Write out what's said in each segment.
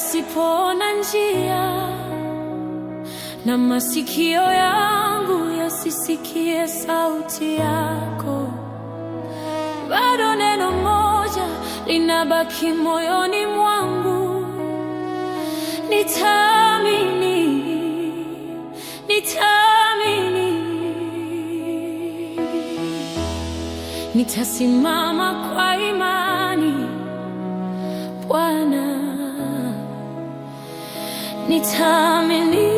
yasipoona njia, na masikio yangu yasisikie sauti yako. Bado neno moja linabaki moyoni mwangu: nitaamini, nitaamini. Nitasimama kwa imani Bwana, nitaamini.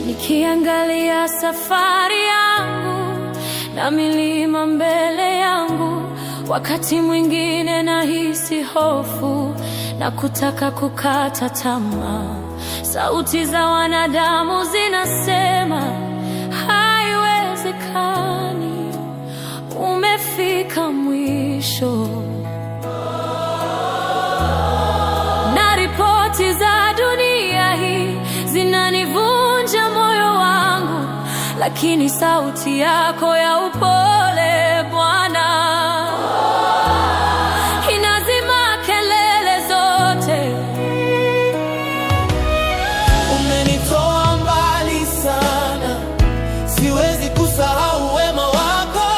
Nikiangalia safari yangu na milima mbele yangu, wakati mwingine nahisi hofu na kutaka kukata tamaa. Sauti za wanadamu zinasema haiwezekani, umefika mwisho. Na ripoti za dunia hii zinanivunja moyo wangu, lakini sauti yako ya upole Bwana inazima kelele zote. Umenitoa mbali sana, siwezi kusahau wema wako.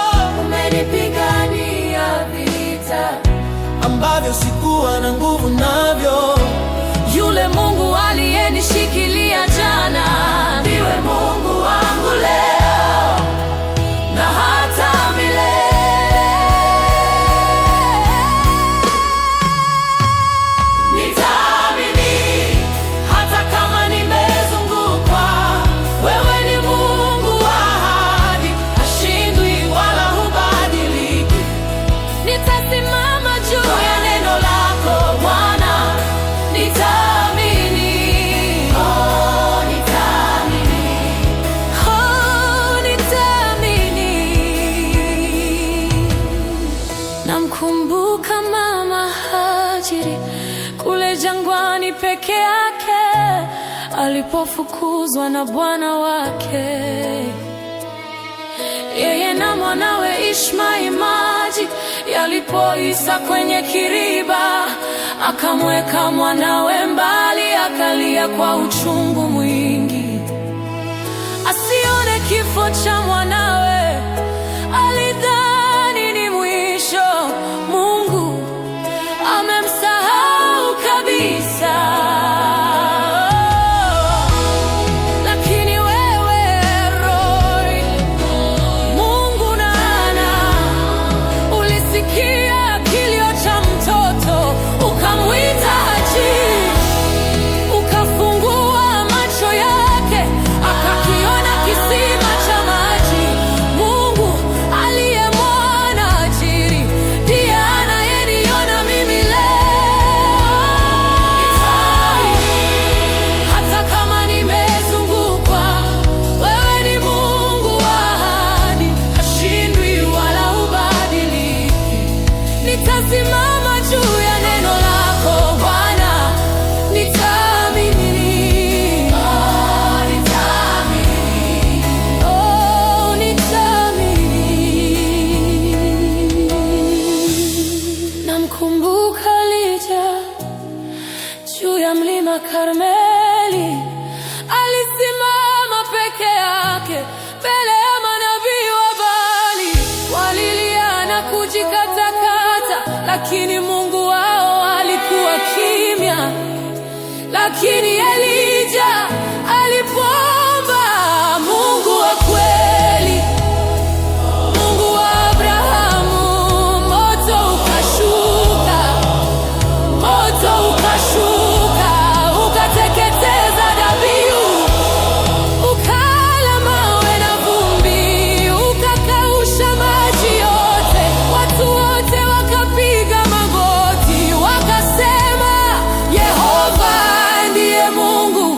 Umenipigania vita ambavyo sikuwa na nguvu navyo. Yule Mungu aliyenishikilia jana ndiwe Mungu wangu leo na hata milele. Nitaamini hata kama nimezungukwa. Wewe ni Mungu wa ahadi, hashindwi wala hubadiliki. Nitasimama juu ya neno lako Bwana, nitaamini. Oh, nitaamini. Oh, nitaamini. Namkumbuka Mama Hajiri kule jangwani peke yake, alipofukuzwa na bwana wake. Yeye na mwanawe Ishmaeli maji yalipoisha kwenye kiriba, akamweka mwanawe mbali, akalia kwa uchungu mwingi. Asione kifo cha mwanawe, alidhani ni mwisho. Mungu amemsahau kabisa. Lakini wewe Roy, Mungu nana, ulisikia kilio cha mtoto, ukamwita Hajiri, ukafungua macho yake, akakiona kisima cha maji. Mungu aliyemwona Hajiri ndiye anayeniona mimi leo. Hata kama nimezungukwa, wewe ni Mungu wa ahadi, hashindwi wala hubadiliki. Nitasimama juu ya neno lako Bwana, nitaamini. Oh, nitaamini. Oh, nitaamini. Namkumbuka Elija juu ya mlima Karmeli, alisimama peke yake mbele ya manabii wa Baali. Walilia na kujikatakata, lakini Mungu wao alikuwa kimya. Lakini Elija alipoomba, Mungu wa kweli, Mungu wa Abrahamu, moto ukashuka, moto ukashuka, ukateketeza dhabihu, ukala mawe na vumbi, ukakausha maji yote. Watu wote wakapiga magoti, wakasema Yehova ndiye Mungu.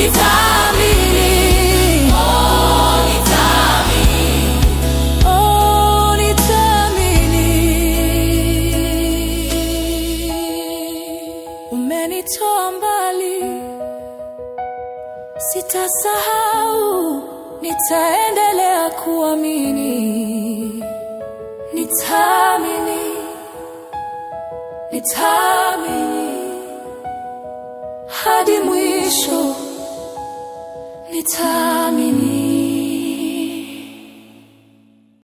nitaamini. Oh, nitaamini. Oh, nitaamini. Umenitoa mbali, sitasahau, nitaendelea kuamini. Nitaamini, nitaamini hadi mwisho, nitaamini.